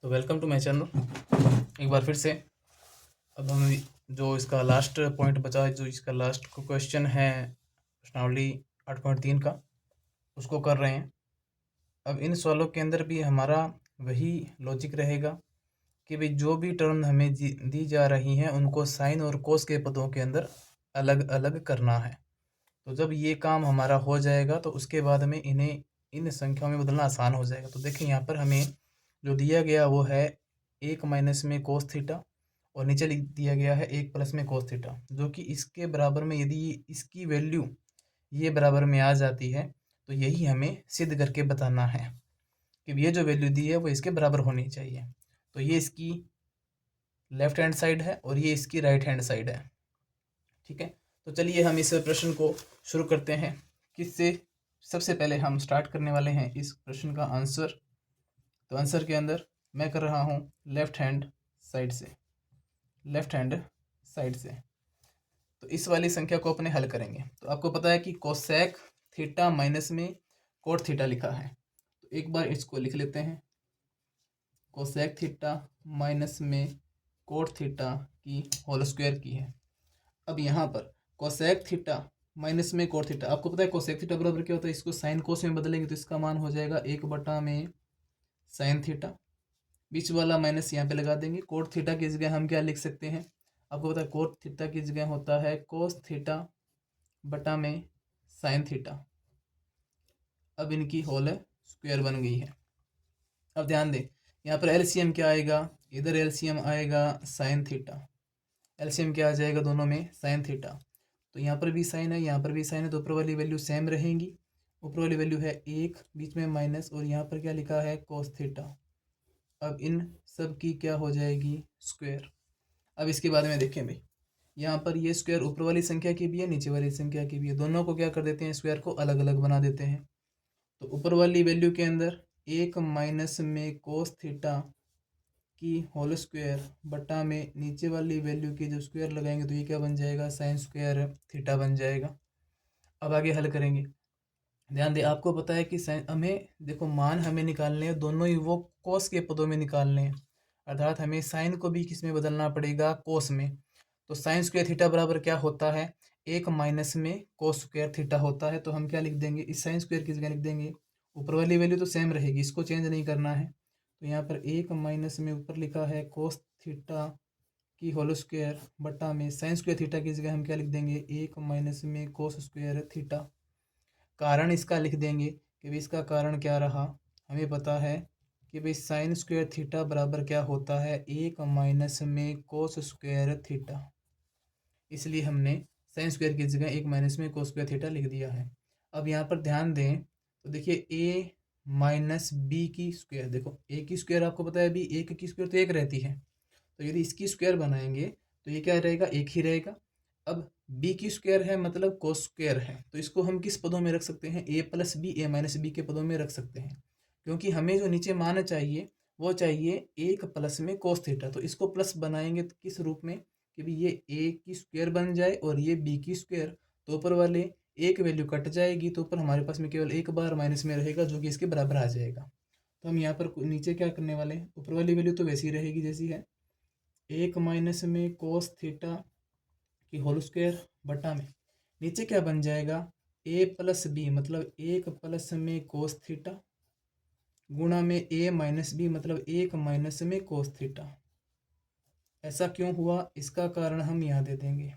तो welcome to my channel एक बार फिर से। अब हम जो इसका लास्ट पॉइंट बचा है, जो इसका लास्ट क्वेश्चन है प्रश्नावली 8.3 का, उसको कर रहे हैं। अब इन सवालों के अंदर भी हमारा वही लॉजिक रहेगा कि भाई जो भी टर्म हमें दी जा रही हैं उनको साइन और कोस के पदों के अंदर अलग अलग करना है। तो जब ये काम हमारा हो जाएगा तो उसके बाद में इन्हें इन संख्याओं में बदलना आसान हो जाएगा। तो देखिए यहाँ पर हमें जो दिया गया वो है 1 माइनस में कोस थीटा और नीचे लिख दिया गया है 1 प्लस में कोस थीटा, जो कि इसके बराबर में यदि इसकी वैल्यू ये बराबर में आ जाती है तो यही हमें सिद्ध करके बताना है कि ये जो वैल्यू दी है वो इसके बराबर होनी चाहिए। तो ये इसकी लेफ्ट हैंड साइड है और ये इसकी राइट हैंड साइड है। ठीक है, तो चलिए हम इस प्रश्न को शुरू करते हैं। किससे? सबसे पहले हम स्टार्ट करने वाले हैं इस प्रश्न का आंसर। तो आंसर के अंदर मैं कर रहा हूँ लेफ्ट हैंड साइड से, लेफ्ट हैंड साइड से। तो इस वाली संख्या को अपने हल करेंगे। तो आपको पता है कि कोसेक थीटा माइनस में कोट थीटा लिखा है, तो एक बार इसको लिख लेते हैं। कोसेक थीटा माइनस में कोट थीटा की होल स्क्वायर की है। अब यहाँ पर कोसेक थीटा माइनस में कोट थीटा, आपको पता है कोसेक थीटा बराबर क्या होता है, इसको साइन कोस में बदलेंगे तो इसका मान हो जाएगा 1/में साइन थीटा। बीच वाला माइनस यहाँ पे लगा देंगे। कोट थीटा की जगह हम क्या लिख सकते हैं, आपको पता है कोट थीटा की जगह होता है कोस थीटा बटा में साइन थीटा। अब इनकी होल स्क्वायर बन गई है। अब ध्यान दें, यहाँ पर एलसीएम क्या आएगा, इधर एलसीएम आएगा साइन थीटा। एलसीएम क्या आ जाएगा दोनों में, साइन थीटा। तो यहाँ पर भी साइन है, यहाँ पर भी साइन है, तो ऊपर वाली वैल्यू सेम रहेंगी। ऊपर वाली वैल्यू है 1, बीच में माइनस, और यहाँ पर क्या लिखा है कोस थीटा। अब इन सब की क्या हो जाएगी स्क्वायर। अब इसके बाद में देखें भाई, यहाँ पर ये स्क्वायर ऊपर वाली संख्या की भी है, नीचे वाली संख्या की भी है। दोनों को क्या कर देते हैं, स्क्वायर को अलग अलग बना देते हैं। तो ऊपर वाली वैल्यू के अंदर 1 माइनस में कोस थीटा की होल स्क्वायर बटा में नीचे वाली वैल्यू की जो स्क्वायर लगाएंगे तो ये क्या बन जाएगा, साइन स्क्वायर थीटा बन जाएगा। अब आगे हल करेंगे। ध्यान दें, आपको पता है कि साइन हमें देखो मान हमें निकालने हैं, दोनों ही वो कोस के पदों में निकालने हैं, अर्थात हमें साइन को भी किस में बदलना पड़ेगा, कोस में। तो साइन स्क्वायर थीटा बराबर क्या होता है, 1 माइनस में कोस स्क्वायर थीटा होता है। तो हम क्या लिख देंगे, इस साइन स्क्वायर की जगह लिख देंगे, ऊपर वाली वैल्यू तो सेम रहेगी, इसको चेंज नहीं करना है। तो यहाँ पर 1 माइनस में ऊपर लिखा है कोस थीटा की होल स्क्वायर बटा में साइन स्क्वायर थीटा की जगह हम क्या लिख देंगे, 1 माइनस में कोस स्क्वायर थीटा। कारण इसका लिख देंगे कि भाई इसका कारण क्या रहा, हमें पता है कि भाई साइन स्क्वायर थीटा बराबर क्या होता है, 1 माइनस में कोस स्क्वायर थीटा। इसलिए हमने साइन स्क्वायर की जगह 1 माइनस में कोस स्क्वायर थीटा लिख दिया है। अब यहाँ पर ध्यान दें तो देखिए ए माइनस बी की स्क्वायर, देखो ए की स्क्वायर आपको पता है, बी एक की स्क्वायर तो एक रहती है, तो यदि इसकी स्क्वायर बनाएंगे तो ये क्या रहेगा, एक ही रहेगा। अब बी की स्क्वायर है मतलब कोस स्क्वायर है, तो इसको हम किस पदों में रख सकते हैं, ए प्लस बी, ए माइनस बी के पदों में रख सकते हैं, क्योंकि हमें जो नीचे मान चाहिए वो चाहिए 1 प्लस में कोस थीटा। तो इसको प्लस बनाएंगे तो किस रूप में, कि भी ये ए की स्क्वायर बन जाए और ये बी की स्क्वायर, तो ऊपर वाले एक वैल्यू कट जाएगी, तो ऊपर हमारे पास में केवल एक बार माइनस में रहेगा जो कि इसके बराबर आ जाएगा। तो हम यहाँ पर नीचे क्या करने वाले हैं, ऊपर वाली वैल्यू तो वैसी रहेगी जैसी है, 1 माइनस में कोस थीटा की होल स्क्वायर बटा में नीचे क्या बन जाएगा, ए प्लस बी मतलब 1 प्लस में कोस थीटा गुणा में ए माइनस बी मतलब 1 माइनस में कोस थीटा। ऐसा क्यों हुआ, इसका कारण हम यहाँ दे देंगे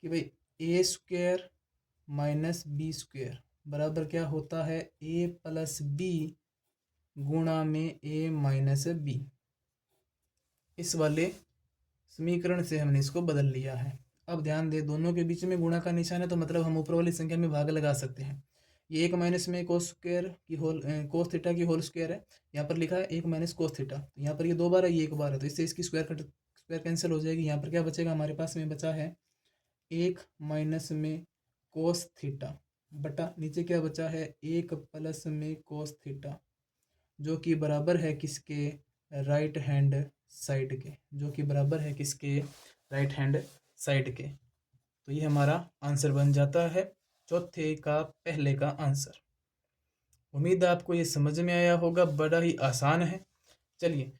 कि भाई ए स्क्वायर माइनस बी स्क्वायर बराबर क्या होता है, ए प्लस बी गुणा में ए माइनस बी। इस वाले समीकरण से हमने इसको बदल लिया है। अब ध्यान दे, दोनों के बीच में गुणा का निशान है, तो मतलब हम ऊपर वाली संख्या में भाग लगा सकते हैं। ये 1 माइनस में कोस स्क्वायर की होल कोस थीटा की होल स्क्वायर है, यहाँ पर लिखा है 1 माइनस कोस थीटा, तो यहाँ पर ये 2 बार है, ये 1 बार है, तो इससे इसकी स्क्वायर कैंसिल हो जाएगी। यहाँ पर क्या बचेगा, हमारे पास में बचा है 1 माइनस में कोस थीटा बटा नीचे क्या बचा है, 1 प्लस में कोस थीटा, जो कि बराबर है किसके, राइट हैंड साइड के, जो कि बराबर है किसके, राइट हैंड साइड के। तो ये हमारा आंसर बन जाता है चौथे का पहले का आंसर। उम्मीद है आपको ये समझ में आया होगा, बड़ा ही आसान है। चलिए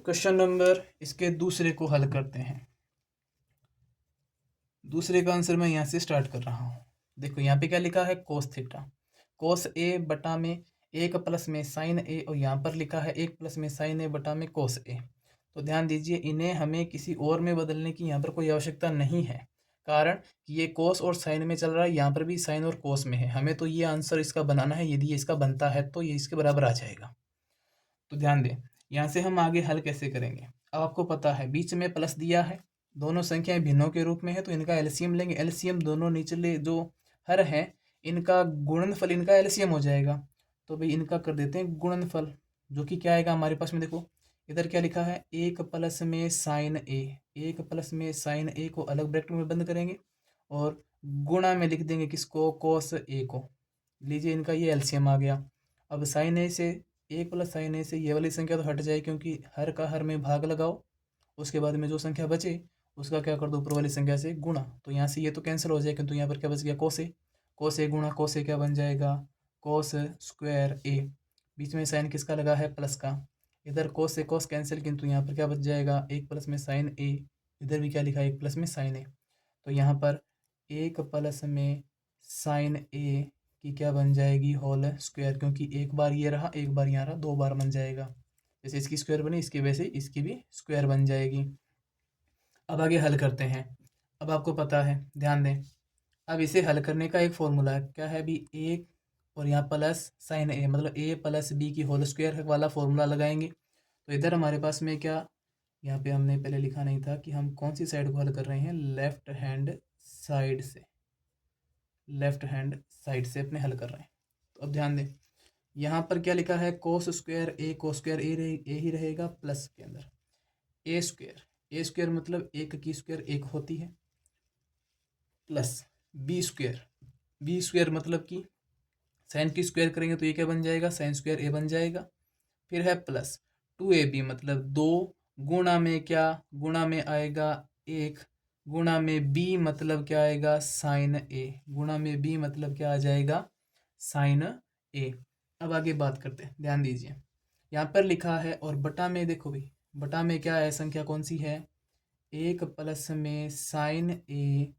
क्वेश्चन नंबर इसके दूसरे को हल करते हैं। दूसरे का आंसर मैं यहाँ से स्टार्ट कर रहा हूँ। देखो यहाँ पे क्या लिखा है, कोस थीटा, कोस ए बटा में 1 प्लस में साइन ए, और यहाँ पर लिखा है 1 प्लस में साइन ए बटा में कोस ए। तो ध्यान दीजिए, इन्हें हमें किसी और में बदलने की यहाँ पर कोई आवश्यकता नहीं है, कारण कि ये कोस और साइन में चल रहा है, यहाँ पर भी साइन और कोस में है। हमें तो ये आंसर इसका बनाना है, यदि ये इसका बनता है तो ये इसके बराबर आ जाएगा। तो ध्यान दें, यहाँ से हम आगे हल कैसे करेंगे। अब आपको पता है बीच में प्लस दिया है, दोनों संख्याएं भिन्नों के रूप में है, तो इनका एलसीएम लेंगे। एलसीएम दोनों निचले जो हर हैं इनका गुणनफल, इनका एलसीएम हो जाएगा। तो भाई इनका कर देते हैं गुणनफल, जो कि क्या आएगा हमारे पास में। देखो इधर क्या लिखा है, 1 प्लस में साइन ए, 1 प्लस में साइन ए को अलग ब्रैकेट में बंद करेंगे और गुणा में लिख देंगे किसको, कोस ए को। लीजिए इनका ये एलसीएम आ गया। अब साइन ए से 1 प्लस साइन ए से ये वाली संख्या तो हट जाए, क्योंकि हर का हर में भाग लगाओ, उसके बाद में जो संख्या बचे उसका क्या कर दो, ऊपर वाली संख्या से गुणा। तो यहाँ से ये तो कैंसिल हो जाएगा, किंतु यहाँ पर क्या बच गया, कोसे। कोसे गुणा कोसे क्या बन जाएगा, कोस स्क्वायर ए। बीच में साइन किसका लगा है, प्लस का। इधर कोस से कोस कैंसिल, किंतु यहाँ पर क्या बच जाएगा, 1 प्लस में साइन ए। इधर भी क्या लिखा है, 1 प्लस में साइन ए। तो यहाँ पर 1 प्लस में साइन ए की क्या बन जाएगी, होल स्क्वायर, क्योंकि एक बार ये रहा एक बार यहाँ रहा, 2 बार बन जाएगा। जैसे इसकी स्क्वायर बनी इसकी वैसे इसकी भी स्क्वायर बन जाएगी। अब आगे हल करते हैं। अब आपको पता है, ध्यान दें, अब इसे हल करने का एक फॉर्मूला है, क्या है भी, 1 और यहाँ प्लस साइन ए, मतलब ए प्लस बी की होल स्क्वायर वाला फॉर्मूला लगाएंगे। तो इधर हमारे पास में क्या, यहाँ पे हमने पहले लिखा नहीं था कि हम कौन सी साइड को हल कर रहे हैं, लेफ्ट हैंड साइड से, लेफ्ट हैंड साइड से अपने हल कर रहे हैं। तो अब ध्यान दें, यहाँ पर क्या लिखा है, कोस स्क्वायर ए, कोस स्क्वायर ए ही रहेगा, प्लस के अंदर ए स्क्वायर, ए स्क्वायर मतलब 1 की स्क्वायर 1 होती है, plus b square, b square मतलब कि साइन की स्क्वायर करेंगे तो ये क्या बन जाएगा, साइन स्क्वायर ए बन जाएगा। फिर है प्लस 2ab मतलब 2, गुणा में क्या, गुणा में आएगा 1, गुणा में b मतलब क्या आएगा, साइन ए, गुणा में b मतलब क्या आ जाएगा, साइन ए। अब आगे बात करते हैं, ध्यान दीजिए, यहाँ पर लिखा है और बटा में देखो भाई, बटा में क्या है, संख्या कौन सी है, 1 प्लस में साइन ए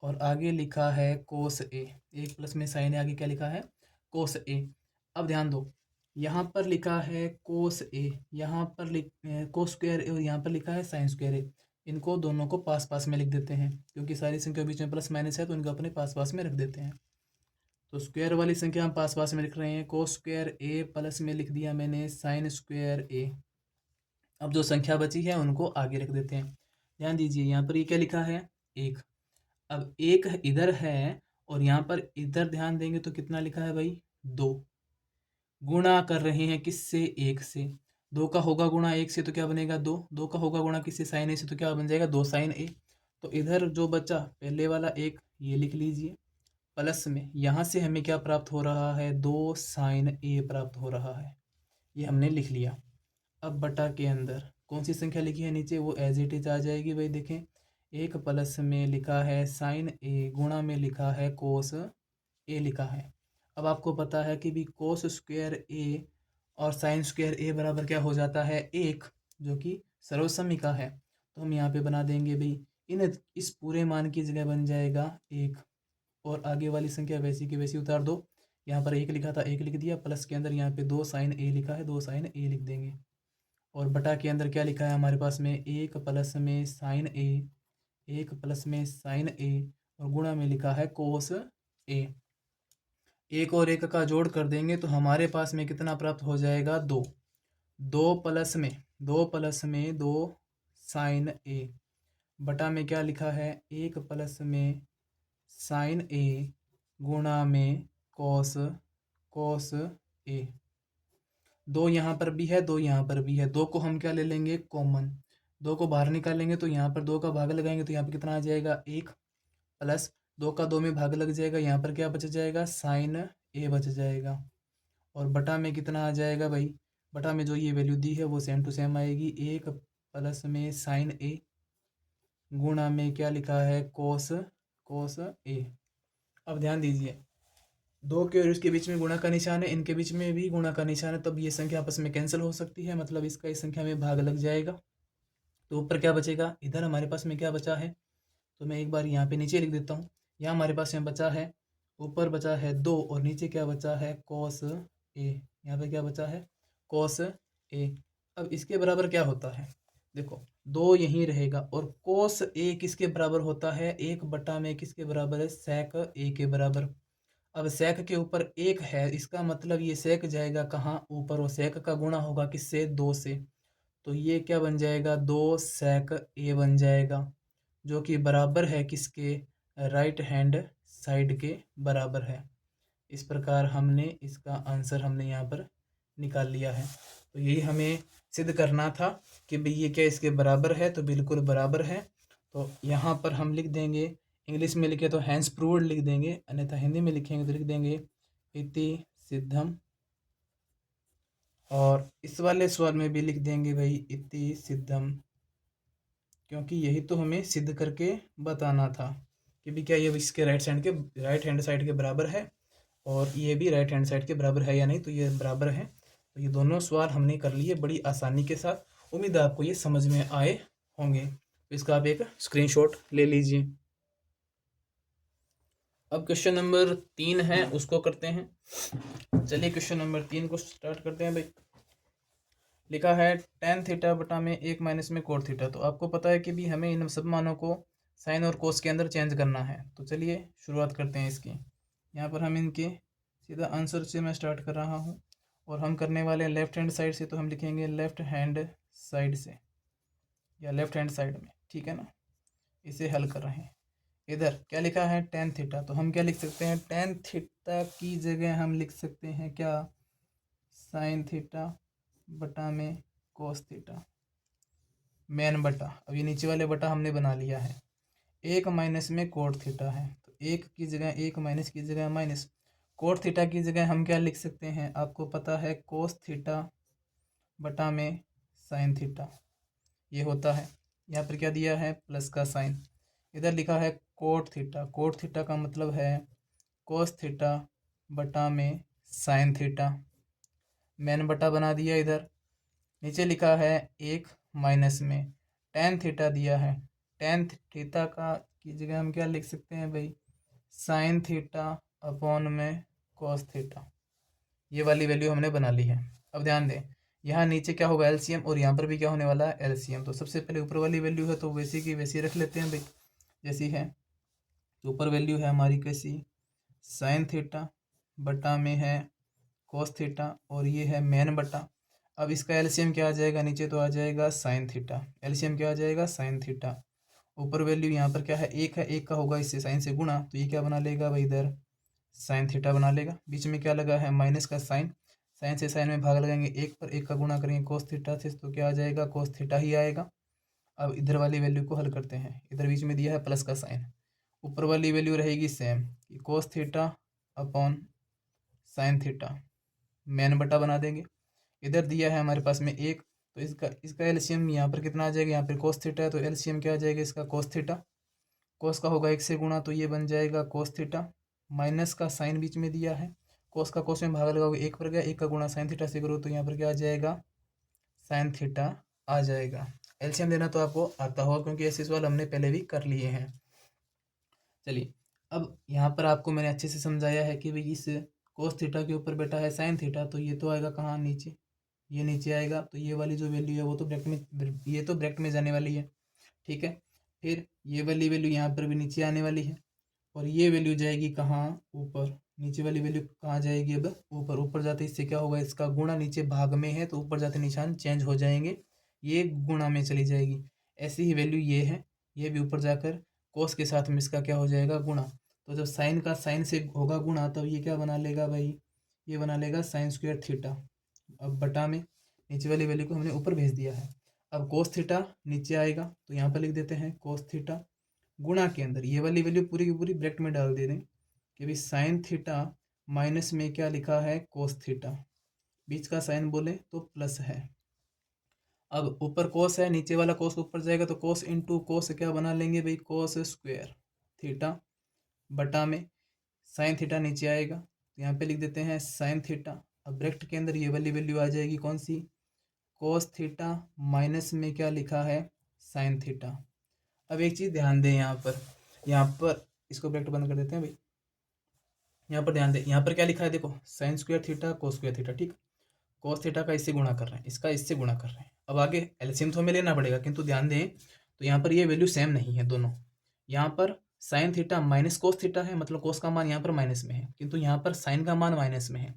और आगे लिखा है कोस ए। 1 प्लस में साइन ए, आगे क्या लिखा है, कोस ए। अब ध्यान दो, यहाँ पर लिखा है कोस ए, यहाँ पर कोस स्क्वायर ए, और यहाँ पर लिखा है साइन स्क्वायर ए। इनको दोनों को पास पास में लिख देते हैं, क्योंकि सारी संख्या बीच में प्लस माइनस है, तो इनको अपने पास पास में रख देते हैं। तो स्क्वायर वाली संख्या हम पास पास में लिख रहे हैं, कोस स्क्वायर ए प्लस में लिख दिया मैंने साइन स्क्वायर ए। अब जो संख्या बची है उनको आगे रख देते हैं। ध्यान दीजिए, यहाँ पर ये क्या लिखा है, 1। अब 1 इधर है और यहाँ पर इधर ध्यान देंगे तो कितना लिखा है भाई, 2। गुणा कर रहे हैं किससे, 1 से। 2 का होगा गुणा 1 से तो क्या बनेगा, 2। 2 का होगा गुणा किससे, साइन ए से, तो क्या बन जाएगा, 2 साइन ए। तो इधर जो बचा पहले वाला 1 ये लिख लीजिए, प्लस में यहाँ से हमें क्या प्राप्त हो रहा है, 2 साइन ए प्राप्त हो रहा है, ये हमने लिख लिया। अब बटा के अंदर कौन सी संख्या लिखी है नीचे, वो एज इट इज आ जाएगी भाई। देखें, 1 प्लस में लिखा है साइन ए, गुणा में लिखा है कोस ए लिखा है। अब आपको पता है कि भी कोस स्क्वायर ए और साइन स्क्वायर ए बराबर क्या हो जाता है, 1, जो कि सर्वसम्मिका है। तो हम यहाँ पे बना देंगे भाई, इस पूरे मान की जगह बन जाएगा 1, और आगे वाली संख्या वैसी की वैसी उतार दो। यहाँ पर 1 लिखा था 1 लिख दिया, प्लस के अंदर यहाँ पे 2 साइन ए लिखा है, 2 साइन ए लिख देंगे। और बटा के अंदर क्या लिखा है हमारे पास में, 1 प्लस में साइन ए, 1 प्लस में साइन ए, और गुणा में लिखा है कोस ए। 1 और 1 का जोड़ कर देंगे तो हमारे पास में कितना प्राप्त हो जाएगा, 2। 2 प्लस में 2 साइन ए, बटा में क्या लिखा है, 1 प्लस में साइन ए, गुणा में कोस ए। 2 यहाँ पर भी है, 2 यहाँ पर भी है, 2 को हम क्या ले लेंगे, कॉमन। 2 को बाहर निकालेंगे तो यहाँ पर 2 का भाग लगाएंगे तो यहाँ पर कितना आ जाएगा, 1, प्लस 2 का 2 में भाग लग जाएगा, यहाँ पर क्या बच जाएगा, साइन ए बच जाएगा। और बटा में कितना आ जाएगा भाई, बटा में जो ये वैल्यू दी है वो सेम टू सेम आएगी, 1 प्लस में साइन ए, गुणा में क्या लिखा है, कोस ए। अब ध्यान दीजिए, दो के और इसके बीच में गुणा का निशान है, इनके बीच में भी गुणा का निशान है, तब ये संख्या आपस में कैंसिल हो सकती है, मतलब इसका इस संख्या में भाग लग जाएगा। तो ऊपर क्या बचेगा, इधर हमारे पास में क्या बचा है, तो मैं एक बार यहाँ पे नीचे लिख देता हूँ। यहाँ हमारे पास में बचा है, ऊपर बचा है 2 और नीचे क्या बचा है, cos a। यहाँ पे क्या बचा है, cos a। अब इसके बराबर क्या होता है, देखो 2 यहीं रहेगा और cos a किसके बराबर होता है, 1 में किसके बराबर है, sec a के बराबर। अब sec के ऊपर 1 है, इसका मतलब ये sec जाएगा कहाँ, ऊपर, और sec का गुणा होगा किससे, 2 से। तो ये क्या बन जाएगा, 2 sec a बन जाएगा, जो कि बराबर है किसके, राइट हैंड साइड के बराबर है। इस प्रकार हमने इसका आंसर हमने यहाँ पर निकाल लिया है। तो यही हमें सिद्ध करना था कि भाई ये क्या इसके बराबर है, तो बिल्कुल बराबर है। तो यहाँ पर हम लिख देंगे, इंग्लिश में लिखे तो हैंस प्रूव्ड लिख देंगे, अन्यथा हिंदी में लिखेंगे तो लिख देंगे इति सिद्धम, और इस वाले सवाल में भी लिख देंगे भाई इति सिद्धम, क्योंकि यही तो हमें सिद्ध करके बताना था कि भी क्या ये इसके राइट हैंड साइड के बराबर है और ये भी राइट हैंड साइड के बराबर है या नहीं, तो ये बराबर है। तो ये दोनों सवाल हमने कर लिए बड़ी आसानी के साथ। उम्मीद है आपको ये समझ में आए होंगे। तो इसका आप एक स्क्रीनशॉट ले लीजिए। अब क्वेश्चन नंबर 3 है, उसको करते हैं। चलिए क्वेश्चन नंबर 3 को स्टार्ट करते हैं भाई। लिखा है tan थीटा बटा में 1 माइनस में कोट थीटा। तो आपको पता है कि भी हमें इन सब मानों को साइन और कोस के अंदर चेंज करना है। तो चलिए शुरुआत करते हैं इसकी। यहाँ पर हम इनके सीधा आंसर से मैं स्टार्ट कर रहा हूँ और हम करने वाले हैं लेफ्ट हैंड साइड से, तो हम लिखेंगे लेफ्ट हैंड साइड से या लेफ्ट हैंड साइड में, ठीक है ना। इसे हल कर रहे हैं। इधर क्या लिखा है, tan थीटा, तो हम क्या लिख सकते हैं, tan थीटा की जगह हम लिख सकते हैं क्या, साइन थीटा बटा में कोस थीटा मेन बटा। अब ये नीचे वाले बटा हमने बना लिया है। 1 माइनस में कोट थीटा है, तो 1 की जगह 1, माइनस की जगह माइनस, कोट थीटा की जगह हम क्या लिख सकते हैं, आपको पता है कोस थीटा बटा में साइन थीटा, ये होता है। यहाँ पर क्या दिया है, प्लस का साइन। इधर लिखा है कोट थीटा, कोट थीटा का मतलब है कोस थीटा बटा में साइन थीटा, मेन बटा बना दिया इधर। नीचे लिखा है 1 माइनस में tan थीटा दिया है, tan थीटा का की जगह हम क्या लिख सकते हैं भाई, साइन थीटा अपॉन में कॉस थीटा। ये वाली वैल्यू हमने बना ली है। अब ध्यान दें, यहाँ नीचे क्या होगा, एलसीएम, और यहाँ पर भी क्या होने वाला है, एलसीएम। तो सबसे पहले ऊपर वाली वैल्यू है तो वैसी की वैसी रख लेते हैं भाई, जैसी है। तो ऊपर वैल्यू है हमारी कैसी, साइन थीटा बटा में है कॉस थीटा, और ये है मेन बटा। अब इसका एलसीएम क्या आ जाएगा, नीचे तो आ जाएगा साइन थीटा, एलसीएम क्या आ जाएगा, साइन थीटा। ऊपर वैल्यू यहाँ पर क्या है, 1 है, 1 का होगा इससे साइन से गुणा, तो ये क्या बना लेगा भाई, इधर साइन थीटा बना लेगा। बीच में क्या लगा है, माइनस का साइन, साइन से साइन में भाग लगाएंगे 1 पर, 1 का गुणा करेंगे कोस थीटा से, तो क्या आ जाएगा, कोस थीटा ही आएगा। अब इधर वाली वैल्यू को हल करते हैं। इधर बीच में दिया है प्लस का साइन, ऊपर वाली वैल्यू रहेगी same, cos theta upon sine theta, main बटा बना देंगे। इधर दिया है हमारे पास में 1, तो इसका एलसीएम यहाँ पर कितना आ जाएगा, यहाँ पर कोस थीटा है तो एलसीएम क्या आ जाएगा इसका, कोस थीटा। कोस का होगा 1 से गुणा, तो ये बन जाएगा कोस थीटा, माइनस का साइन बीच में दिया है, कोस का कोस में भाग लगाओगे 1 पर गया, 1 का गुणा साइन थीटा से करो तो यहाँ पर क्या आ जाएगा, साइन थीटा आ जाएगा। एलसीएम देना तो आपको आता होगा क्योंकि ऐसे सवाल हमने पहले भी कर लिए हैं। चलिए, अब यहाँ पर आपको मैंने अच्छे से समझाया है कि भाई इस कोस थीटा के ऊपर बैठा है साइन थीटा, तो ये तो आएगा कहाँ, नीचे, ये नीचे आएगा। तो ये वाली जो वैल्यू है वो तो ब्रैकेट में, ये तो ब्रैकेट में जाने वाली है, ठीक है। फिर ये वाली वैल्यू यहाँ पर भी नीचे आने वाली है, और ये वैल्यू जाएगी कहाँ, ऊपर। नीचे वाली वैल्यू कहाँ जाएगी, अब ऊपर। ऊपर जाते इससे क्या होगा, इसका गुणा नीचे भाग में है तो ऊपर जाते निशान चेंज हो जाएंगे, ये गुणा में चली जाएगी। ऐसी ही वैल्यू ये है, ये भी ऊपर जाकर कोस के साथ में इसका क्या हो जाएगा, गुणा। तो जब साइन का साइन से होगा गुणा, तब ये क्या बना लेगा भाई, ये बना लेगा साइन स्क्वायर थीटा। अब बटा में नीचे वाली वैल्यू को हमने ऊपर भेज दिया है। अब कोस थीटा नीचे आएगा तो यहाँ पर लिख देते हैं कोस थीटा, गुणा के अंदर ये वाली वैल्यू पूरी की पूरी ब्रैकेट में डाल दे दें कि भाई साइन थीटा माइनस में क्या लिखा है, कोस थीटा, बीच का साइन बोले तो प्लस है। अब ऊपर कोस है, नीचे वाला कोस ऊपर जाएगा तो कोस इंटू कोस क्या बना लेंगे भाई, कोस स्क्वायर थीटा बटा में साइन थीटा नीचे आएगा, तो यहाँ पे लिख देते हैं साइन थीटा। अब ब्रैकेट के अंदर ये वाली वैल्यू आ जाएगी कौन सी, कोस थीटा, माइनस में क्या लिखा है, साइन थीटा। अब एक चीज़ ध्यान दें, यहाँ पर इसको ब्रैकेट बंद कर देते हैं भाई। यहाँ पर ध्यान दें, यहाँ पर क्या लिखा है, देखो sine square theta cos square theta, ठीक। कोस थीटा का इससे गुणा कर रहे हैं, इसका इससे गुणा कर रहे हैं। अब आगे एलसीएम तो हमें लेना पड़ेगा, किंतु ध्यान दें तो यहाँ पर ये वैल्यू सेम नहीं है दोनों। यहाँ पर sine theta minus cos theta है, मतलब कोस का मान यहाँ पर माइनस में है, किंतु यहाँ पर साइन का मान माइनस में है।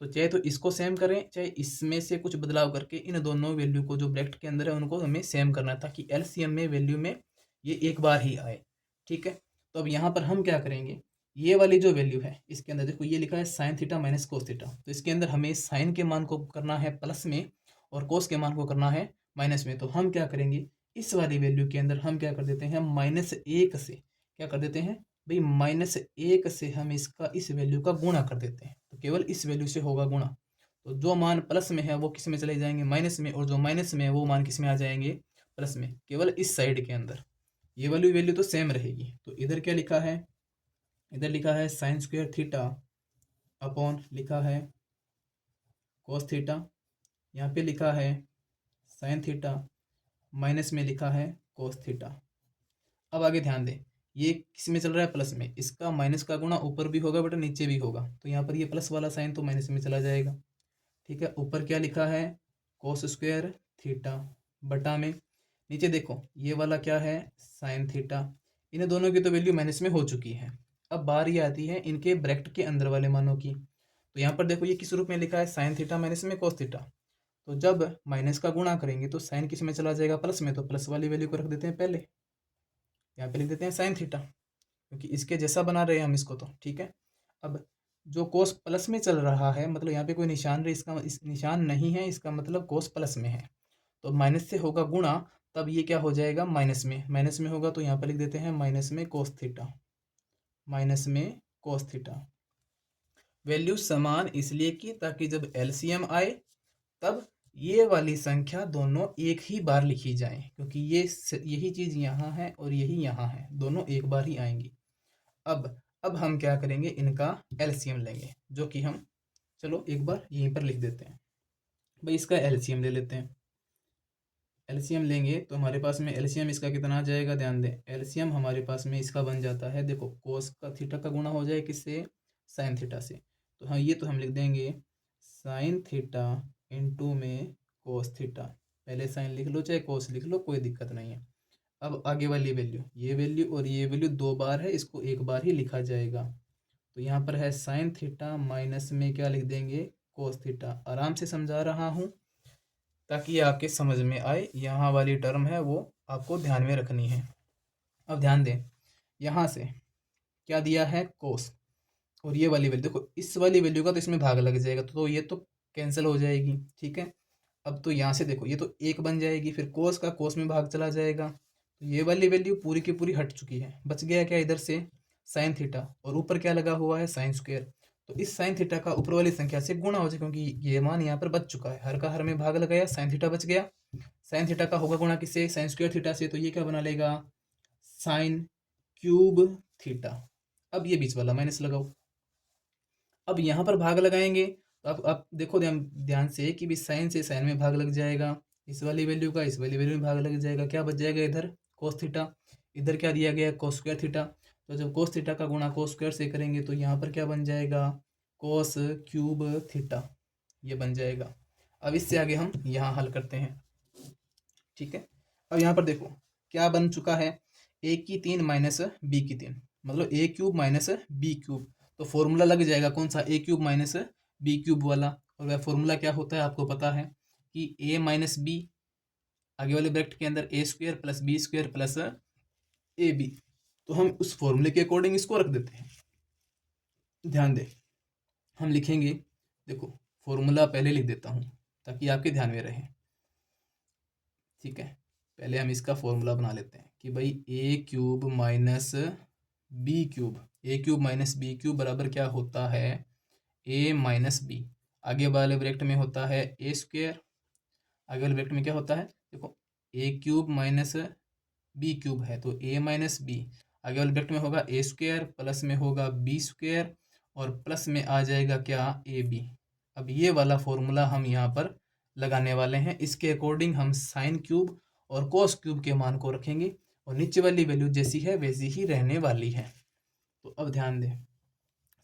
तो चाहे तो इसको सेम करें, चाहे इसमें से कुछ बदलाव करके इन दोनों वैल्यू को जो ब्रैकेट के अंदर है उनको हमें सेम करना है, ताकि एलसीएम में वैल्यू में ये एक बार ही आए, ठीक है। तो अब यहाँ पर हम क्या करेंगे, ये वाली जो वैल्यू है इसके अंदर देखो ये लिखा है sine theta minus cos theta, तो इसके अंदर हमें साइन के मान को करना है प्लस में और कोस के मान को करना है माइनस में। तो हम क्या करेंगे, इस वाली वैल्यू के अंदर हम क्या कर देते हैं, -1 से क्या कर देते हैं भाई, -1 से हम इसका इस वैल्यू का गुणा कर देते हैं, तो केवल इस वैल्यू से होगा गुणा। तो जो मान प्लस में है वो किस में चले जाएंगे, माइनस में, और जो माइनस में है वो मान किस में आ जाएंगे, प्लस में, केवल इस साइड के अंदर। ये वाली वैल्यू तो सेम रहेगी। तो इधर क्या लिखा है, इधर लिखा है साइन स्क्वायर थीटा अपॉन लिखा है कोस थीटा, यहाँ पे लिखा है साइन थीटा, माइनस में लिखा है कोस थीटा। अब आगे ध्यान दें, ये किस में चल रहा है, प्लस में, इसका माइनस का गुणा ऊपर भी होगा बट नीचे भी होगा, तो यहाँ पर ये प्लस वाला साइन तो माइनस में चला जाएगा, ठीक है। ऊपर क्या लिखा है, कोस स्क्वायर थीटा बटा में, नीचे देखो ये वाला क्या है, साइन थीटा। इन दोनों की तो वैल्यू माइनस में हो चुकी है। अब बारी आती है इनके ब्रैकेट के अंदर वाले मानों की। तो यहाँ पर देखो ये किस रूप में लिखा है, साइन थीटा माइनस में कोस थीटा। तो जब माइनस का गुणा करेंगे तो साइन किस में चला जाएगा, प्लस में, तो प्लस वाली वैल्यू को रख देते हैं पहले, यहाँ पे लिख देते हैं साइन थीटा, क्योंकि इसके जैसा बना रहे हैं हम इसको, तो ठीक है। अब जो कोस प्लस में चल रहा है, मतलब यहाँ पे कोई निशान रही, इसका इस निशान नहीं है, इसका मतलब कोस प्लस में है, तो माइनस से होगा गुणा, तब ये क्या हो जाएगा, माइनस में, माइनस में होगा तो यहाँ पर लिख देते हैं माइनस में कोस थीटा, माइनस में कोस थीटा। वैल्यू समान इसलिए कि ताकि जब एलसीएम आए तब ये वाली संख्या दोनों एक ही बार लिखी जाए, क्योंकि ये यही चीज़ यहाँ है और यही यहाँ है, दोनों एक बार ही आएंगी। अब हम क्या करेंगे, इनका एलसीएम लेंगे, जो कि हम चलो एक बार यहीं पर लिख देते हैं भाई, इसका एलसीएम ले लेते हैं। एलसीएम लेंगे तो हमारे पास में एलसीएम इसका कितना आ जाएगा, ध्यान दें, एलसीएम हमारे पास में इसका बन जाता है, देखो कोस का थीटा का गुणा हो जाए किससे, साइन थीटा से। तो हाँ, ये तो हम लिख देंगे साइन थीटा इंटू में कोस थीटा, पहले साइन लिख लो चाहे कोस लिख लो, कोई दिक्कत नहीं है। अब आगे वाली वैल्यू, ये वैल्यू और ये वैल्यू दो बार है, इसको एक बार ही लिखा जाएगा। तो यहाँ पर है साइन थीटा माइनस में क्या लिख देंगे, कोस थीटा। आराम से समझा रहा हूँ ताकि ये आपके समझ में आए, यहाँ वाली टर्म है वो आपको ध्यान में रखनी है। अब ध्यान दें, यहाँ से क्या दिया है, कोस, और ये वाली वैल्यू देखो, इस वाली वैल्यू का तो इसमें भाग लग जाएगा, तो ये तो कैंसिल हो जाएगी, ठीक है। अब तो यहाँ से देखो ये तो एक बन जाएगी, फिर कोस का कोस में भाग चला जाएगा, तो ये वाली वैल्यू पूरी की पूरी हट चुकी है। बच गया क्या इधर से, साइन थीटा, और ऊपर क्या लगा हुआ है, साइन स्क्वायर। तो इस साइन थीटा का ऊपर वाली संख्या से गुणा हो जाए, क्योंकि ये मान यहाँ पर बच चुका है, हर का हर में भाग लगाया, साइन थीटा बच गया। साइन थीटा का होगा गुणा किससे, साइन स्क्वायर थीटा से, तो ये क्या बना लेगा, साइन क्यूब थीटा। अब ये बीच वाला माइनस लगाओ। अब यहाँ पर भाग लगाएंगे तो अब देखो ध्यान से कि भी साइन से साइन में भाग लग जाएगा, इस वाली वैल्यू का इस वाली वैल्यू में भाग लग जाएगा, क्या बच जाएगा इधर, कोस थीटा। इधर क्या दिया गया है, कोस स्क्वायर थीटा। तो जब कोस थीटा का गुणा कोस स्क्वायर से करेंगे तो यहाँ पर क्या बन जाएगा, कोस क्यूब थीटा, ये बन जाएगा। अब इससे आगे हम यहाँ हल करते हैं, ठीक है। अब यहाँ पर देखो क्या बन चुका है, ए की 3 माइनस बी की 3, मतलब ए क्यूब माइनस बी क्यूब। तो फॉर्मूला लग जाएगा कौन सा, ए क्यूब माइनस बी क्यूब वाला। और वह फॉर्मूला क्या होता है आपको पता है कि ए माइनस बी, आगे वाले ब्रैकेट के अंदर a square plus b square plus a b. तो हम उस फॉर्मूले के अकॉर्डिंग इसको रख देते हैं। ध्यान दें, हम लिखेंगे, देखो फॉर्मूला पहले लिख देता हूँ ताकि आपके ध्यान में रहे, ठीक है। पहले हम इसका फॉर्मूला बना लेते हैं कि भाई ए क्यूब माइनस बी क्यूब, ए क्यूब माइनस बी क्यूब बराबर क्या होता है, ए माइनस बी, आगे वाले ब्रैकेट में होता है ए स्क्वायर, आगे वाले ब्रैकेट में क्या होता है, देखो ए क्यूब माइनस बी क्यूब है तो ए माइनस बी, आगे वाले ब्रैकेट में होगा ए स्क्वायर प्लस में होगा बी स्क्वायर, और प्लस में आ जाएगा क्या, ए बी। अब ये वाला फॉर्मूला हम यहाँ पर लगाने वाले हैं। इसके अकॉर्डिंग हम साइन क्यूब और कोस क्यूब के मान को रखेंगे और नीचे वाली वैल्यू जैसी है वैसी ही रहने वाली है। तो अब ध्यान दें,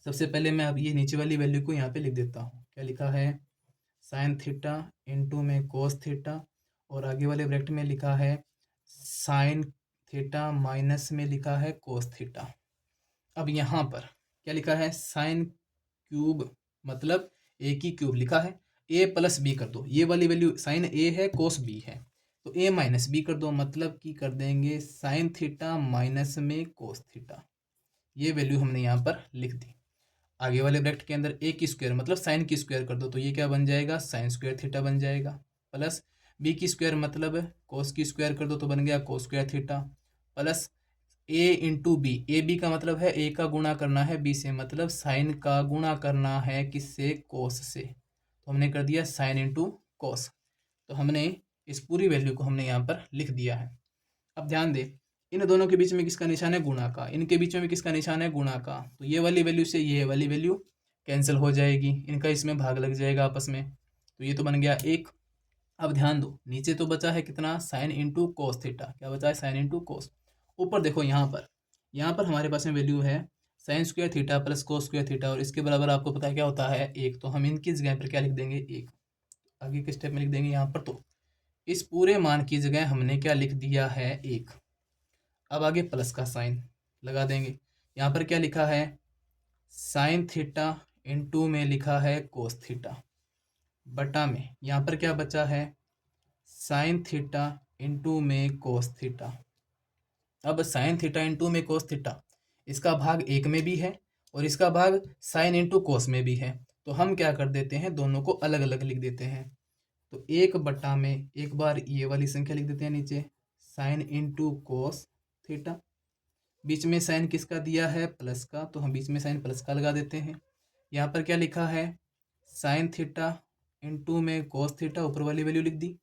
सबसे पहले मैं अब ये नीचे वाली वैल्यू को यहाँ पे लिख देता हूँ। क्या लिखा है, साइन थीटा इंटू में कोस थीटा, और आगे वाले ब्रैकेट में लिखा है साइन थीटा माइनस में लिखा है कोस थीटा। अब यहाँ पर क्या लिखा है, साइन क्यूब मतलब ए की क्यूब लिखा है, ए प्लस बी कर दो। ये वाली वैल्यू साइन ए है, कोस बी है, तो ए माइनस बी कर दो, मतलब कि कर देंगे साइन थीटा माइनस में कोस थीटा। ये वैल्यू हमने यहाँ पर लिख दी। आगे वाले ब्रैकेट के अंदर ए की स्क्वायर मतलब साइन की स्क्वायर कर दो, तो ये क्या बन जाएगा, साइन स्क्वायर थीटा बन जाएगा, प्लस बी की स्क्वायर मतलब कोस की स्क्वायर कर दो तो बन गया cos square theta, plus a into b, a b का मतलब है ए का गुणा करना है बी से, मतलब साइन का गुणा करना है किससे, कोस से, तो हमने कर दिया साइन इंटू कोस। तो हमने इस पूरी वैल्यू को हमने यहाँ पर लिख दिया है। अब ध्यान दे, इन दोनों के बीच में किसका निशान है, गुणा का, इनके बीच में भी किसका निशान है, गुणा का, तो ये वाली वैल्यू से ये वाली वैल्यू कैंसिल हो जाएगी, इनका इसमें भाग लग जाएगा आपस में, तो ये तो बन गया एक। अब ध्यान दो, नीचे तो बचा है कितना, साइन इंटू कोस थीटा, क्या बचा है, साइन इंटू कोस। ऊपर देखो यहाँ पर हमारे पास में वैल्यू है sign square theta plus cos square theta, और इसके बराबर आपको पता है क्या होता है, एक, तो हम इनकी जगह पर क्या लिख देंगे, एक, आगे के स्टेप में लिख देंगे यहाँ पर, तो इस पूरे मान की जगह हमने क्या लिख दिया है, एक। अब आगे प्लस का साइन लगा देंगे, यहाँ पर क्या लिखा है, साइन थीटा इंटू में लिखा है कोस थीटा, बटा में यहाँ पर क्या बचा है, साइन थीटा इंटू में कोस थीटा। अब साइन थीटा इंटू में कोस थीटा, इसका भाग एक में भी है और इसका भाग साइन इंटू कोस में भी है, तो हम क्या कर देते हैं, दोनों को अलग अलग लिख देते हैं। तो एक बटा में एक बार ये वाली संख्या लिख देते हैं नीचे, साइन इंटू कोस थीटा, बीच में साइन किसका दिया है, प्लस का, तो हम बीच में साइन प्लस का लगा देते हैं। यहाँ पर क्या लिखा है, साइन थीटा इंटू में कोस थीटा, ऊपर वाली वैल्यू लिख दी,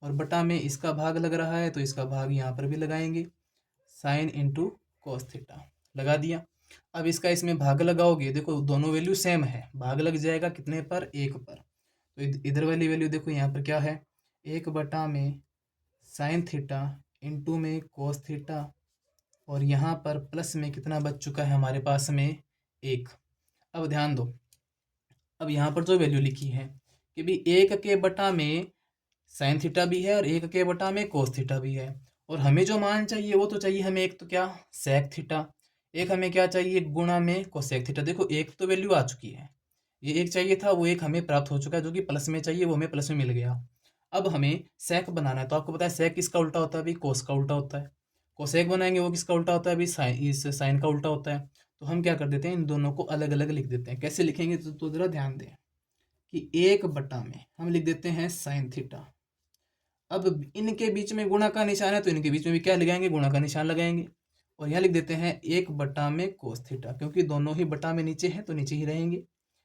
और बटा में इसका भाग लग रहा है तो इसका भाग यहाँ पर भी लगाएंगे, साइन इंटू कोस थीटा लगा दिया। अब इसका इसमें भाग लगाओगे, देखो दोनों वैल्यू सेम है, भाग लग जाएगा कितने पर, एक पर, तो इधर वाली वैल्यू देखो यहाँ पर क्या है, एक बटा में साइन थीटा इंटू में कोस थीटा, और यहाँ पर प्लस में कितना बच चुका है हमारे पास में, एक। अब ध्यान दो, अब यहाँ पर जो वैल्यू लिखी है कि भी एक के बटा में साइन थीटा भी है और एक के बटा में कोस थीटा भी है, और हमें जो मान चाहिए वो तो चाहिए हमें एक तो क्या, सेक थीटा, एक हमें क्या चाहिए, गुणा में कोसेक थीटा। देखो एक तो वैल्यू आ चुकी है, ये एक चाहिए था, वो एक हमें प्राप्त हो चुका है, जो कि प्लस में चाहिए वो हमें प्लस में मिल गया। अब हमें सेक बनाना है, तो आपको पता है सेक किसका उल्टा होता है, अभी कोस का उल्टा होता है, कोसेक बनाएंगे वो किसका उल्टा होता है, अभी साइन, इस साइन का उल्टा होता है। तो हम क्या कर देते हैं, इन दोनों को अलग अलग लिख देते हैं। कैसे लिखेंगे तो जरा ध्यान दें कि एक बटा में हम लिख देते हैं साइन थीटा, अब इनके बीच में गुणा का निशान है तो इनके बीच में भी क्या लगाएंगे, गुणा का निशान लगाएंगे, और यहाँ लिख देते हैं एक बटा में कोस थीटा, क्योंकि दोनों ही बटा में नीचे हैं तो नीचे ही रहेंगे,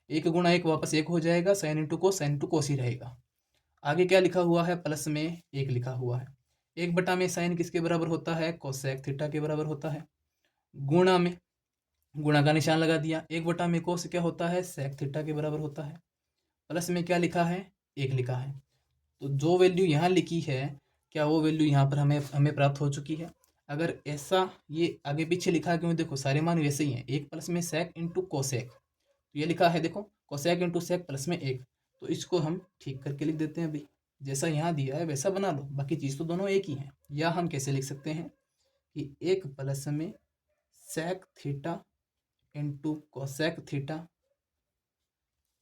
एक गुणा एक वापस एक हो जाएगा, साइन इंटू कोस ही रहेगा। आगे क्या लिखा हुआ है, प्लस में एक लिखा हुआ है, एक बटा में साइन किसके बराबर होता है, कोसेक थीटा के बराबर होता है, गुणा में गुणा का निशान लगा दिया, एक बटा में कोस क्या होता है, सेक थीटा के बराबर होता है, प्लस में क्या लिखा है, एक लिखा है। तो जो वैल्यू यहाँ लिखी है, क्या वो वैल्यू यहाँ पर हमें प्राप्त हो चुकी है। अगर ऐसा ये आगे पीछे लिखा है, क्योंकि देखो सारे मान वैसे ही हैं, एक प्लस में सेक इंटू कोसेक, तो ये लिखा है देखो कोसेक इंटू सेक प्लस में एक, तो इसको हम ठीक करके लिख देते हैं, अभी जैसा यहाँ दिया है वैसा बना लो, बाकी चीज़ तो दोनों एक ही हैं। या हम कैसे लिख सकते हैं कि एक प्लस में sec theta into cosec theta.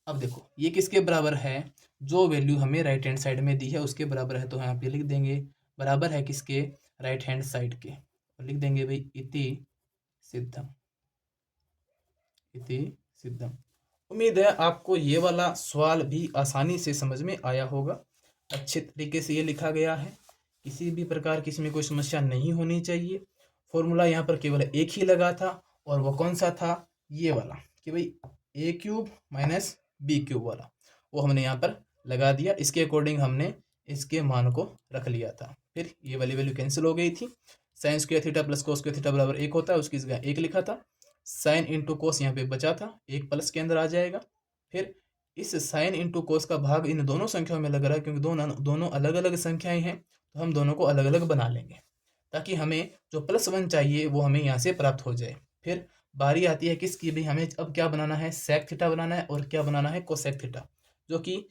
अब देखो ये किसके बराबर है, जो वैल्यू हमें राइट हैंड साइड में दी है उसके बराबर है, तो यहाँ पे लिख देंगे बराबर है किसके, राइट हैंड साइड के, और लिख देंगे भाई इति सिद्धम, इति सिद्धम। उम्मीद है आपको ये वाला सवाल भी आसानी से समझ में आया होगा, अच्छे तरीके से ये लिखा गया है, किसी भी प्रकार की इसमें कोई समस्या नहीं होनी चाहिए। फॉर्मूला यहाँ पर केवल एक ही लगा था, और वो कौन सा था, ये वाला, कि भाई ए क्यूब माइनस बी क्यूब वाला, वो हमने यहाँ पर लगा दिया। इसके अकॉर्डिंग हमने इसके मान को रख लिया था, फिर ये वाली वैल्यू कैंसिल हो गई थी, sign square theta plus cos square theta बराबर एक होता है, उसकी जगह एक लिखा था, साइन इंटू कोस यहाँ पे बचा था, एक प्लस के अंदर आ जाएगा। फिर इस साइन इंटू कोस का भाग इन दोनों संख्याओं में लग रहा है, क्योंकि दोनों अलग अलग संख्याएं हैं, तो हम दोनों को अलग अलग बना लेंगे ताकि हमें जो +1 चाहिए वो हमें यहाँ से प्राप्त हो जाए। फिर बारी आती है किसकी, भाई हमें अब क्या बनाना है, सेक थीटा बनाना है और क्या बनाना है, कोसेक थीटा, जो कि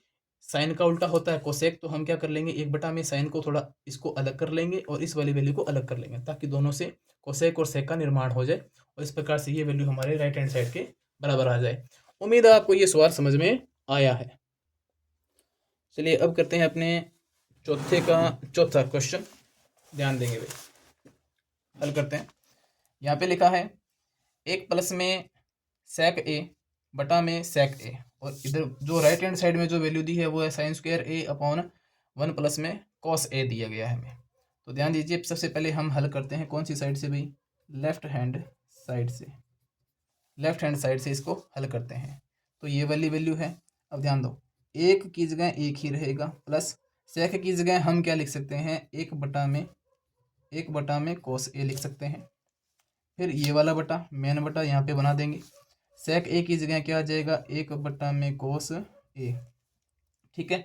साइन का उल्टा होता है कोसेक। तो हम क्या कर लेंगे, 1 में साइन को थोड़ा इसको अलग कर लेंगे और इस वाली वैल्यू को अलग कर लेंगे, ताकि दोनों से कोसेक और सेक का निर्माण हो जाए और इस प्रकार से ये वैल्यू हमारे राइट हैंड साइड के बराबर आ जाए। उम्मीद है आपको ये सवाल समझ में आया है। चलिए अब करते हैं अपने चौथा क्वेश्चन, ध्यान देंगे भाई, हल करते हैं। यहाँ पे लिखा है एक प्लस में सेक ए बटा में सेक ए, और इधर जो राइट हैंड साइड में जो वैल्यू दी है वो है साइन स्क्वायर ए अपॉन 1 प्लस में कॉस ए दिया गया है हमें। तो ध्यान दीजिए, सबसे पहले हम हल करते हैं कौन सी साइड से भाई, लेफ्ट हैंड साइड से इसको हल करते हैं। तो ये वाली वैल्यू है। अब ध्यान दो, एक की जगह एक ही रहेगा, प्लस सेक की जगह हम क्या लिख सकते हैं, 1 बटा में कोस ए लिख सकते हैं। फिर ये वाला बटा मेन बटा यहाँ पे बना देंगे, सेक ए की जगह क्या आ जाएगा, 1 बटा में कोस ए। ठीक है।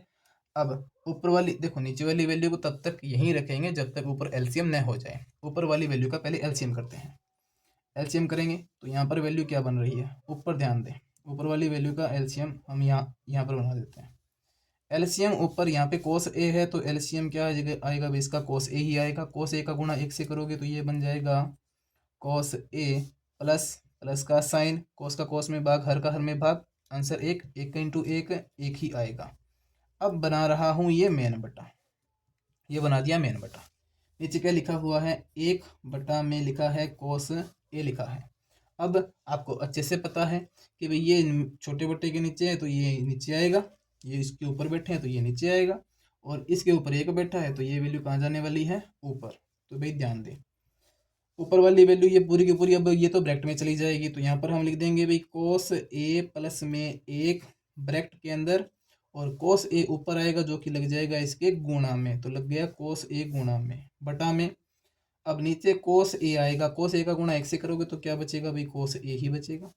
अब ऊपर वाली देखो, नीचे वाली वैल्यू को तब तक यहीं रखेंगे जब तक ऊपर एलसीएम न हो जाए। ऊपर वाली वैल्यू का पहले एलसीएम करते हैं। एलसीएम करेंगे तो यहाँ पर वैल्यू क्या बन रही है, ऊपर ध्यान दें, ऊपर वाली वैल्यू का एलसीएम हम यहाँ पर बना देते हैं। एलसीएम ऊपर यहाँ पे कोस ए है, तो एलसीएम क्या आएगा भाई, इसका कोस ए ही आएगा। कोस ए का गुणा 1 से करोगे तो ये बन जाएगा कोस ए प्लस का साइन, कोस का कोस में भाग, हर का हर में भाग, आंसर 1 का इंटू 1 ही आएगा। अब बना रहा हूँ ये मेन बटा, ये बना दिया मेन बटा। नीचे क्या लिखा हुआ है, 1 बटा में लिखा है कोस ए लिखा है। अब आपको अच्छे से पता है कि भाई ये छोटे बटे के नीचे है तो ये नीचे आएगा, ये इसके ऊपर बैठे हैं तो ये नीचे आएगा, और इसके ऊपर 1 बैठा है तो ये वैल्यू कहाँ जाने वाली है, ऊपर। तो भाई ध्यान दें, ऊपर वाली वैल्यू ये पूरी की पूरी अब ये तो ब्रैकेट में चली जाएगी, तो यहाँ पर हम लिख देंगे भाई कोस ए प्लस में 1 ब्रैकेट के अंदर, और कोस ए ऊपर आएगा जो कि लग जाएगा इसके गुणा में, तो लग गया कोस ए गुणा में बटा में। अब नीचे कोस ए आएगा, कोस ए का गुणा 1 से करोगे तो क्या बचेगा भाई, कोस ए ही बचेगा।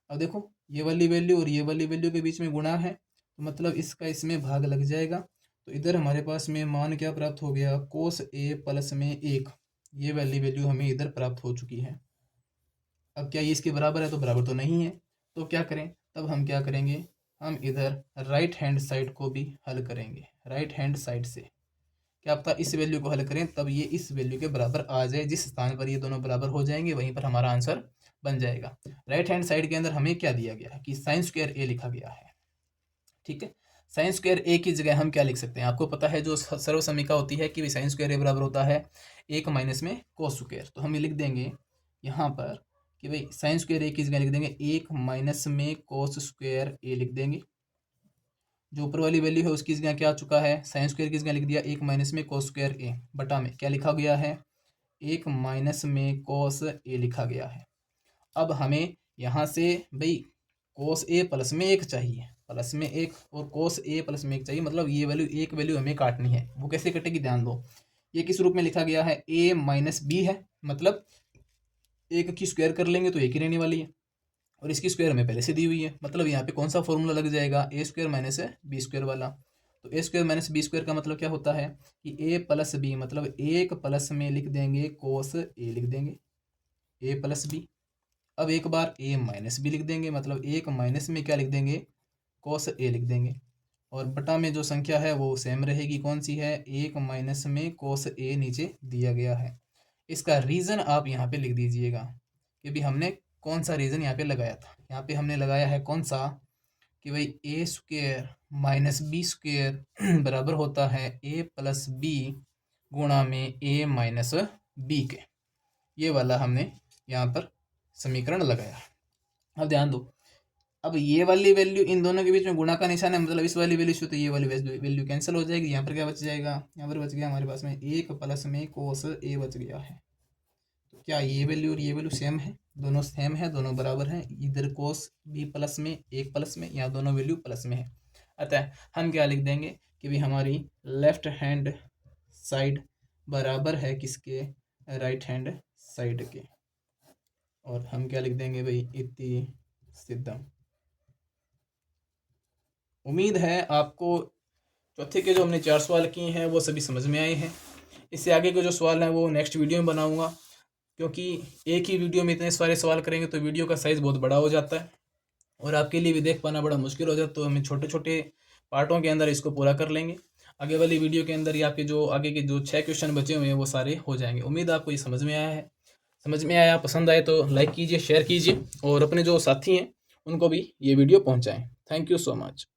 अब देखो ये वाली वैल्यू और ये वाली वैल्यू के बीच में गुणा है, तो मतलब इसका इसमें भाग लग जाएगा। तो इधर हमारे पास में मान क्या प्राप्त हो गया, कोस ए प्लस में 1, ये वाली वैल्यू हमें इधर प्राप्त हो चुकी है। अब क्या ये इसके बराबर है, तो बराबर तो नहीं है, तो क्या करें, तब हम क्या करेंगे, हम इधर राइट हैंड साइड को भी हल करेंगे। राइट हैंड साइड से क्या पता इस वैल्यू को हल करें तब ये इस वैल्यू के बराबर आ जाए, जिस स्थान पर ये दोनों बराबर हो जाएंगे वहीं पर हमारा आंसर बन जाएगा। राइट हैंड साइड के अंदर हमें क्या दिया गया है कि साइन स्क्वायर ए लिखा गया है। ठीक है, साइन स्क्वायर ए की जगह हम क्या लिख सकते हैं, आपको पता है जो सर्व समीका होती है कि साइन स्क्वायर ए बराबर होता है 1 माइनस में कोस स्क्वायर। तो हम ये लिख देंगे यहाँ पर कि भाई साइन स्क्वायर ए की जगह लिख देंगे 1 माइनस में कोस स्क्वायर ए लिख देंगे। जो ऊपर वाली वैल्यू है उसकी जगह क्या आ चुका है, साइन स्क्वायर की जगह लिख दिया 1 माइनस में कोस स्क्वायर ए बटा में क्या लिखा गया है, 1 माइनस में कोस ए लिखा गया है। अब हमें यहाँ से भाई कोस ए प्लस में 1 चाहिए, प्लस में 1 और कोस ए प्लस में 1 चाहिए, मतलब ये वैल्यू एक वैल्यू हमें काटनी है। वो कैसे कटेगी, ध्यान दो, ये किस रूप में लिखा गया है, ए माइनस बी है, मतलब 1 की स्क्वायर कर लेंगे तो 1 ही रहने वाली है, और इसकी स्क्वायर हमें पहले से दी हुई है, मतलब यहाँ पे कौन सा फॉर्मूला लग जाएगा, ए स्क्वायर माइनस बी स्क्वायर वाला। तो ए स्क्वायर माइनस बी स्क्वायर का मतलब क्या होता है कि ए प्लस बी, मतलब 1 प्लस में लिख देंगे कोस ए लिख देंगे, ए प्लस बी। अब एक बार ए माइनस बी लिख देंगे, मतलब 1 माइनस में क्या लिख देंगे, कोस ए लिख देंगे, और बटा में जो संख्या है वो सेम रहेगी, कौन सी है, 1 माइनस में कोस ए नीचे दिया गया है। इसका रीज़न आप यहाँ पे लिख दीजिएगा कि भाई हमने कौन सा रीज़न यहाँ पे लगाया था। यहाँ पे हमने लगाया है कौन सा, कि भाई ए स्क्वायर माइनस बी स्क्वायर बराबर होता है ए प्लस बी गुणा में ए माइनस बी के। ये वाला हमने यहाँ पर समीकरण लगाया। अब ध्यान दो, अब ये वाली वैल्यू इन दोनों के बीच में गुणा का निशान है, मतलब इस वाली वैल्यू से तो ये वाली वैल्यू कैंसिल हो जाएगी। यहाँ पर क्या बच जाएगा, यहाँ पर बच गया हमारे पास में 1 प्लस में कोस ए बच गया है। तो क्या ये वैल्यू और ये वैल्यू सेम है, दोनों सेम है, दोनों बराबर हैं, इधर कोस भी प्लस में 1 प्लस में, यहाँ दोनों वैल्यू प्लस में है। अतः हम क्या लिख देंगे कि भाई हमारी लेफ्ट हैंड साइड बराबर है किसके, राइट हैंड साइड के। और हम क्या लिख देंगे भाई, इति सिद्धम। उम्मीद है आपको चौथे के जो हमने 4 सवाल किए हैं वो सभी समझ में आए हैं। इससे आगे के जो सवाल हैं वो नेक्स्ट वीडियो में बनाऊंगा, क्योंकि एक ही वीडियो में इतने सारे सवाल करेंगे तो वीडियो का साइज़ बहुत बड़ा हो जाता है और आपके लिए भी देख पाना बड़ा मुश्किल हो जाता है। तो हम छोटे छोटे पार्टों के अंदर इसको पूरा कर लेंगे। आगे वाली वीडियो के अंदर ही आपके जो आगे के जो 6 क्वेश्चन बचे हुए हैं वो सारे हो जाएंगे। उम्मीद आपको ये समझ में आया है। समझ में आया, पसंद आए तो लाइक कीजिए, शेयर कीजिए और अपने जो साथी हैं उनको भी ये वीडियो पहुंचाएं। Thank you so much.